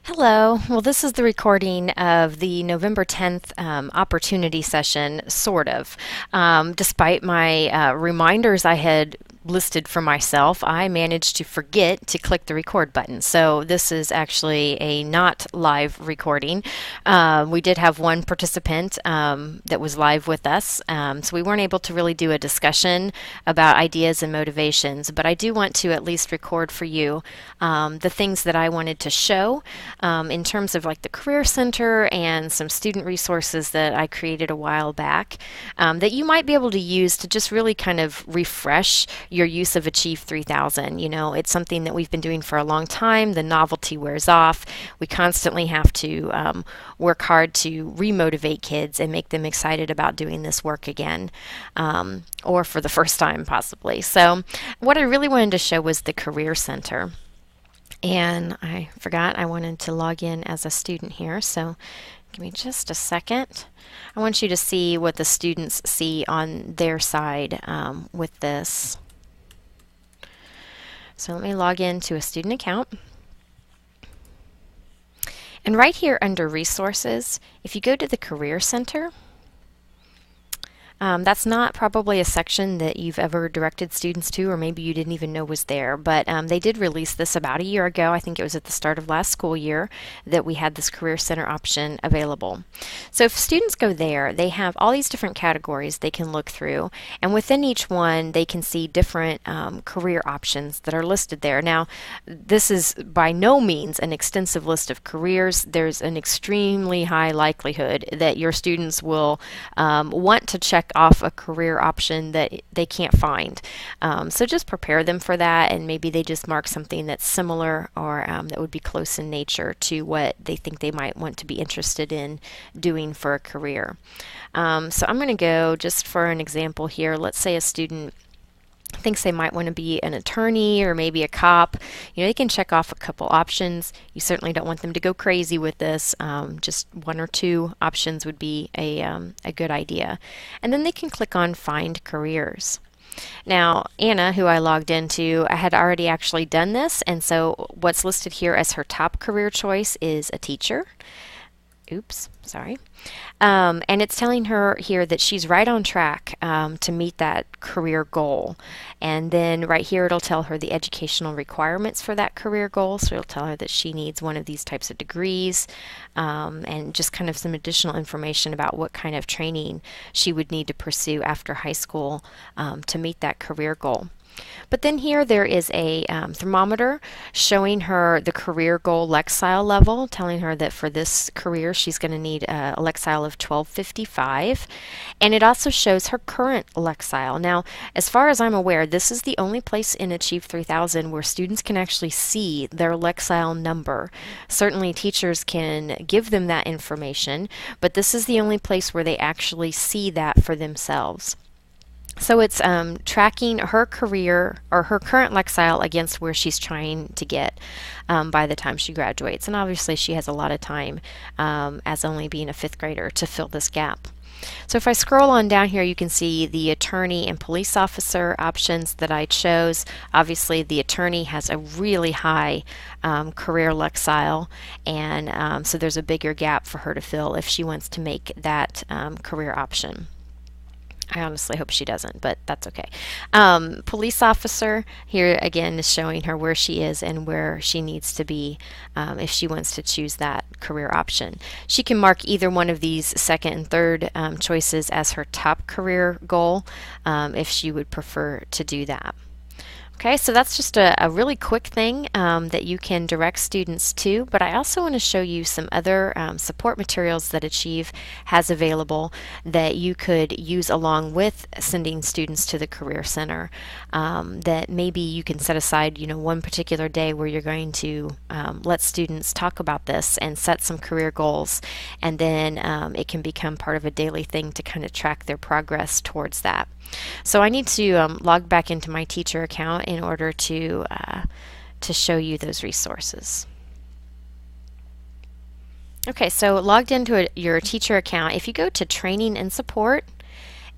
Hello. Well, this is the recording of the November 10th opportunity session, sort of. Despite my reminders I had listed for myself, I managed to forget to click the record button. So this is actually a not live recording. We did have one participant that was live with us, so we weren't able to really do a discussion about ideas and motivations, but I do want to at least record for you the things that I wanted to show in terms of like the Career Center and some student resources that I created a while back that you might be able to use to just really kind of refresh your use of Achieve 3000. You know, it's something that we've been doing for a long time. The novelty wears off. We constantly have to work hard to remotivate kids and make them excited about doing this work again, or for the first time possibly. So what I really wanted to show was the Career Center. And I forgot I wanted to log in as a student here, so give me just a second. I want you to see what the students see on their side with this. So let me log into a student account. And right here under Resources, if you go to the Career Center, that's not probably a section that you've ever directed students to, or maybe you didn't even know was there, but they did release this about a year ago. I think it was at the start of last school year that we had this Career Center option available. So if students go there, they have all these different categories they can look through, and within each one they can see different career options that are listed there. Now, this is by no means an extensive list of careers. There's an extremely high likelihood that your students will want to check off a career option that they can't find. So just prepare them for that, and maybe they just mark something that's similar or that would be close in nature to what they think they might want to be interested in doing for a career. So I'm going to go just for an example here. Let's say a student thinks they might want to be an attorney or maybe a cop. You know, they can check off a couple options. You certainly don't want them to go crazy with this. Just one or two options would be a good idea. And then they can click on Find Careers. Now, Anna, who I logged into, I had already actually done this, and so what's listed here as her top career choice is a teacher. Oops, sorry. And it's telling her here that she's right on track to meet that career goal. And then right here it'll tell her the educational requirements for that career goal. So it'll tell her that she needs one of these types of degrees, and just kind of some additional information about what kind of training she would need to pursue after high school to meet that career goal. But then here there is a thermometer showing her the career goal Lexile level, telling her that for this career she's going to need a Lexile of 1255. And it also shows her current Lexile. Now, as far as I'm aware, this is the only place in Achieve 3000 where students can actually see their Lexile number. Certainly teachers can give them that information, but this is the only place where they actually see that for themselves. So it's tracking her career or her current Lexile against where she's trying to get by the time she graduates. And obviously she has a lot of time as only being a fifth grader to fill this gap. So if I scroll on down here, you can see the attorney and police officer options that I chose. Obviously the attorney has a really high career Lexile, and so there's a bigger gap for her to fill if she wants to make that career option. I honestly hope she doesn't, but that's okay. Police officer here again is showing her where she is and where she needs to be if she wants to choose that career option. She can mark either one of these second and third choices as her top career goal if she would prefer to do that. Okay, so that's just a really quick thing that you can direct students to, but I also want to show you some other support materials that Achieve has available that you could use along with sending students to the Career Center, that maybe you can set aside, you know, one particular day where you're going to let students talk about this and set some career goals, and then it can become part of a daily thing to kind of track their progress towards that. So I need to log back into my teacher account in order to show you those resources. Okay, so logged into your teacher account, if you go to Training and Support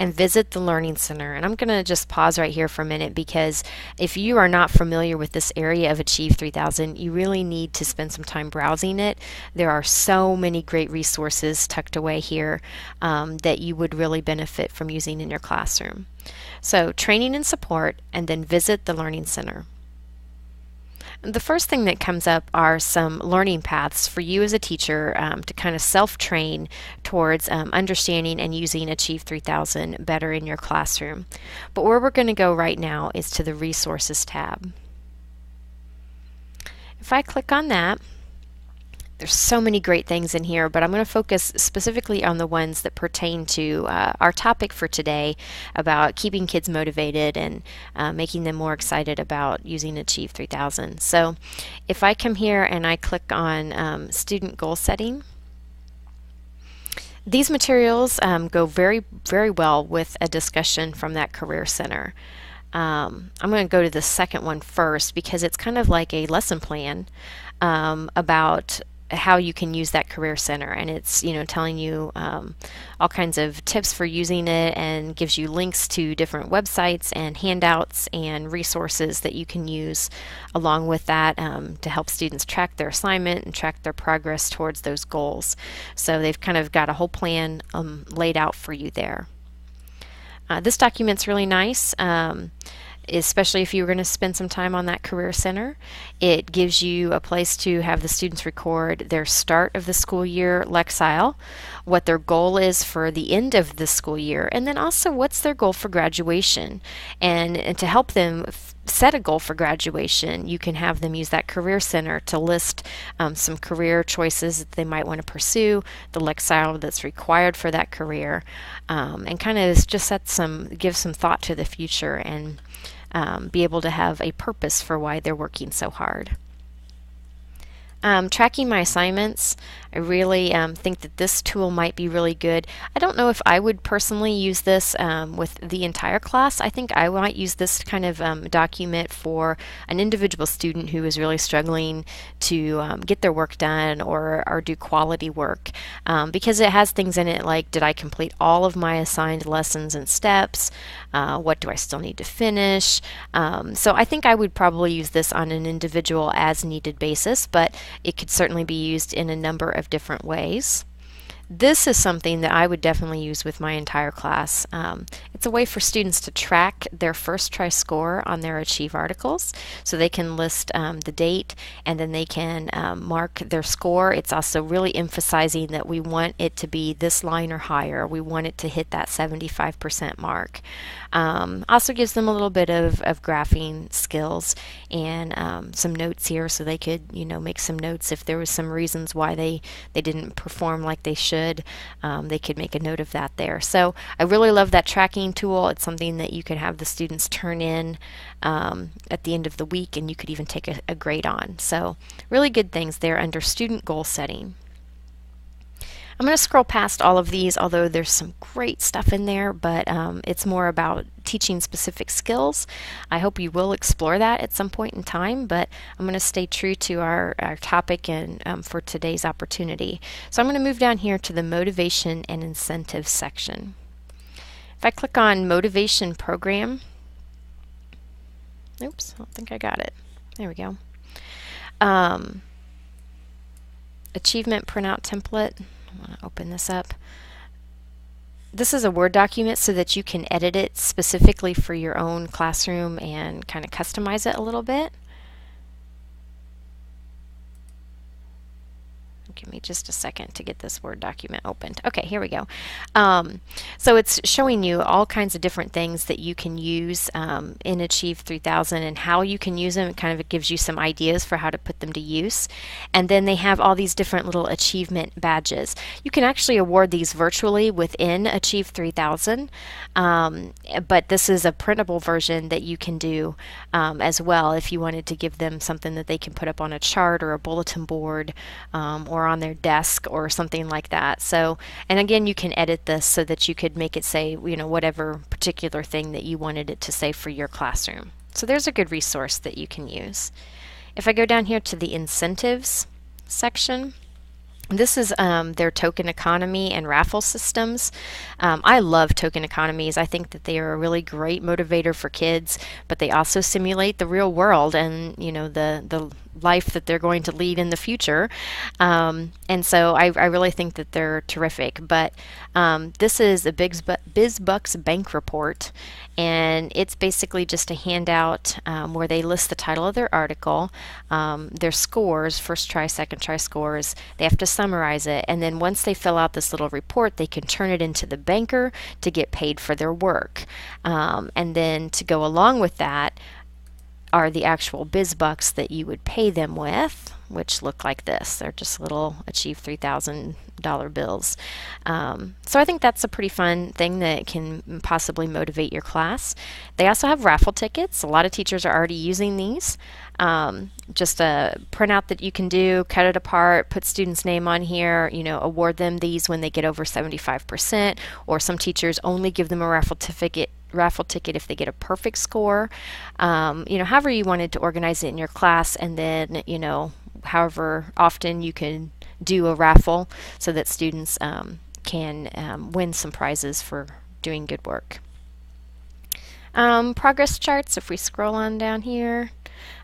and visit the Learning Center. And I'm going to just pause right here for a minute, because if you are not familiar with this area of Achieve 3000, you really need to spend some time browsing it. There are so many great resources tucked away here that you would really benefit from using in your classroom. So training and support, and then visit the Learning Center. The first thing that comes up are some learning paths for you as a teacher to kind of self-train towards understanding and using Achieve 3000 better in your classroom. But where we're going to go right now is to the Resources tab. If I click on that, there's so many great things in here, but I'm going to focus specifically on the ones that pertain to our topic for today about keeping kids motivated and making them more excited about using Achieve 3000. So if I come here and I click on student goal setting, these materials go very, very well with a discussion from that Career Center. I'm going to go to the second one first, because it's kind of like a lesson plan about how you can use that Career Center, and it's telling you all kinds of tips for using it, and gives you links to different websites and handouts and resources that you can use along with that to help students track their assignment and track their progress towards those goals. So they've kind of got a whole plan laid out for you there. This document's really nice. Especially if you're going to spend some time on that Career Center. It gives you a place to have the students record their start of the school year lexile, what their goal is for the end of the school year, and then also what's their goal for graduation. And to help them set a goal for graduation, you can have them use that Career Center to list some career choices that they might want to pursue, the lexile that's required for that career, and kind of just give some thought to the future, and be able to have a purpose for why they're working so hard. Tracking my assignments, I really think that this tool might be really good. I don't know if I would personally use this with the entire class. I think I might use this kind of document for an individual student who is really struggling to get their work done or do quality work, because it has things in it like, did I complete all of my assigned lessons and steps? What do I still need to finish? So I think I would probably use this on an individual as needed basis, but it could certainly be used in a number of different ways. This is something that I would definitely use with my entire class. It's a way for students to track their first try score on their Achieve articles, so they can list the date, and then they can mark their score. It's also really emphasizing that we want it to be this line or higher. We want it to hit that 75% mark. Also gives them a little bit of graphing skills and some notes here, so they could make some notes if there was some reasons why they didn't perform like they should. They could make a note of that there. So I really love that tracking tool. It's something that you can have the students turn in at the end of the week, and you could even take a grade on. So really good things there under student goal setting. I'm going to scroll past all of these, although there's some great stuff in there, but it's more about teaching specific skills. I hope you will explore that at some point in time, but I'm going to stay true to our topic and for today's opportunity. So I'm going to move down here to the Motivation and Incentives section. If I click on Motivation Program, oops, I don't think I got it. There we go. Achievement printout template. I want to open this up. This is a Word document so that you can edit it specifically for your own classroom and kind of customize it a little bit. Give me just a second to get this Word document opened. Okay, here we go. So it's showing you all kinds of different things that you can use in Achieve 3000 and how you can use them. It kind of gives you some ideas for how to put them to use. And then they have all these different little achievement badges. You can actually award these virtually within Achieve 3000, but this is a printable version that you can do as well if you wanted to give them something that they can put up on a chart or a bulletin board or on their desk or something like that. So, and again, you can edit this so that you could make it say, whatever particular thing that you wanted it to say for your classroom. So there's a good resource that you can use. If I go down here to the incentives section, This is their token economy and raffle systems. I love token economies. I think that they are a really great motivator for kids, but they also simulate the real world and the life that they're going to lead in the future. And so I really think that they're terrific. But this is a BizBucks bank report, and it's basically just a handout where they list the title of their article, their scores, first try, second try scores. They have to summarize it, and then once they fill out this little report, they can turn it into the banker to get paid for their work. And then to go along with that are the actual BizBucks that you would pay them with, which look like this. They're just little Achieve $3,000 bills. So I think that's a pretty fun thing that can possibly motivate your class. They also have raffle tickets. A lot of teachers are already using these. Just a printout that you can do, cut it apart, put students' name on here, award them these when they get over 75%, or some teachers only give them a raffle ticket if they get a perfect score. However you wanted to organize it in your class, and then however often you can do a raffle so that students can win some prizes for doing good work. Progress charts, if we scroll on down here,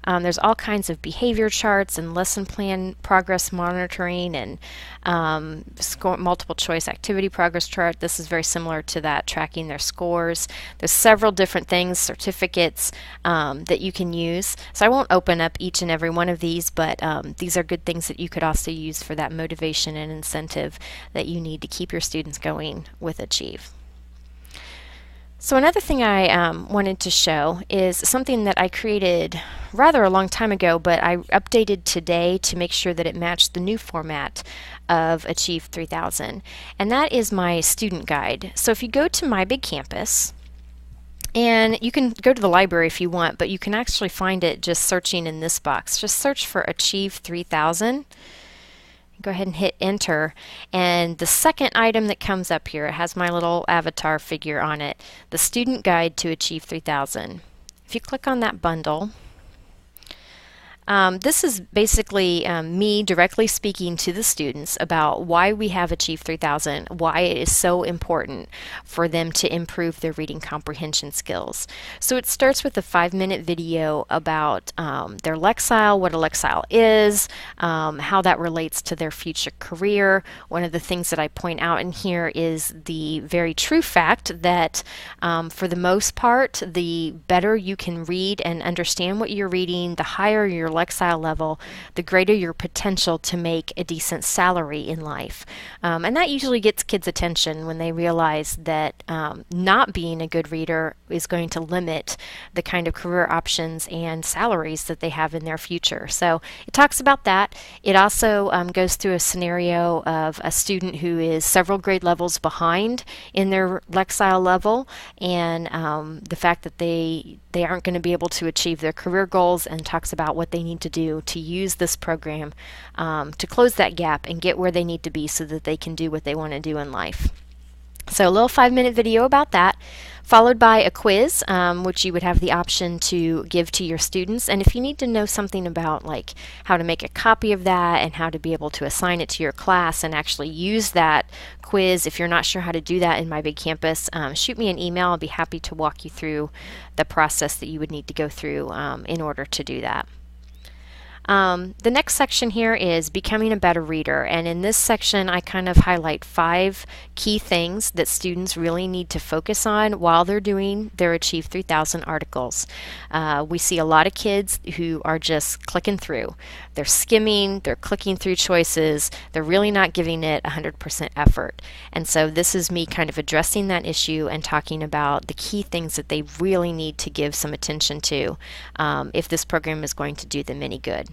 there's all kinds of behavior charts and lesson plan progress monitoring and multiple choice activity progress chart. This is very similar to that, tracking their scores. There's several different things, certificates that you can use. So I won't open up each and every one of these, but these are good things that you could also use for that motivation and incentive that you need to keep your students going with Achieve. So another thing I wanted to show is something that I created rather a long time ago, but I updated today to make sure that it matched the new format of Achieve 3000, and that is my student guide. So if you go to My Big Campus, and you can go to the library if you want, but you can actually find it just searching in this box. Just search for Achieve 3000. Go ahead and hit enter, and the second item that comes up here, it has my little avatar figure on it, the Student Guide to Achieve 3000. If you click on that bundle, this is basically me directly speaking to the students about why we have Achieve 3000, why it is so important for them to improve their reading comprehension skills. So it starts with a 5-minute video about their Lexile, what a Lexile is, how that relates to their future career. One of the things that I point out in here is the very true fact that for the most part, the better you can read and understand what you're reading, the higher your Lexile level, the greater your potential to make a decent salary in life. And that usually gets kids' attention when they realize that not being a good reader is going to limit the kind of career options and salaries that they have in their future. So it talks about that. It also goes through a scenario of a student who is several grade levels behind in their Lexile level, and the fact that they aren't going to be able to achieve their career goals, and talks about what they need to do to use this program to close that gap and get where they need to be so that they can do what they want to do in life. So a little 5-minute video about that, followed by a quiz, which you would have the option to give to your students. And if you need to know something about like how to make a copy of that and how to be able to assign it to your class and actually use that quiz, if you're not sure how to do that in My Big Campus, shoot me an email. I'll be happy to walk you through the process that you would need to go through in order to do that. The next section here is becoming a better reader, and in this section I kind of highlight 5 key things that students really need to focus on while they're doing their Achieve 3000 articles. We see a lot of kids who are just clicking through. They're skimming, they're clicking through choices, they're really not giving it 100% effort. And so this is me kind of addressing that issue and talking about the key things that they really need to give some attention to if this program is going to do them any good.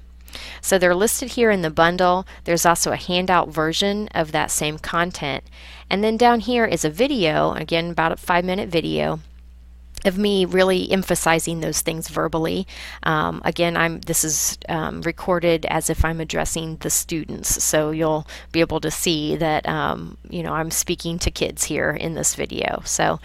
So they're listed here in the bundle. There's also a handout version of that same content. And then down here is a video, again about a 5-minute video of me really emphasizing those things verbally. Again, this is recorded as if I'm addressing the students, so you'll be able to see that I'm speaking to kids here in this video. So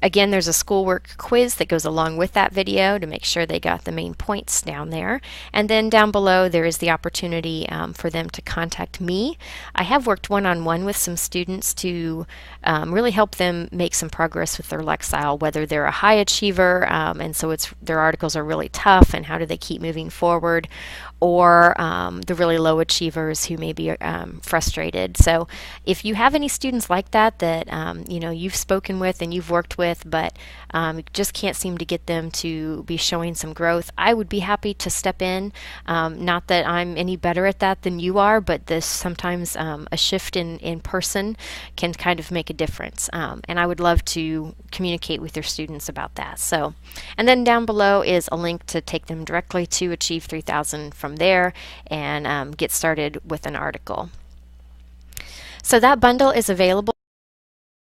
Again, there's a schoolwork quiz that goes along with that video to make sure they got the main points down there. And then down below, there is the opportunity for them to contact me. I have worked one-on-one with some students to really help them make some progress with their Lexile, whether they're a high achiever, and so their articles are really tough, and how do they keep moving forward, or the really low achievers who may be frustrated. So if you have any students like that you've spoken with and you've worked with, but you just can't seem to get them to be showing some growth, I would be happy to step in. Not that I'm any better at that than you are, but this sometimes a shift in person can kind of make a difference. And I would love to communicate with your students about that. So, and then down below is a link to take them directly to Achieve 3000 from there and get started with an article. So that bundle is available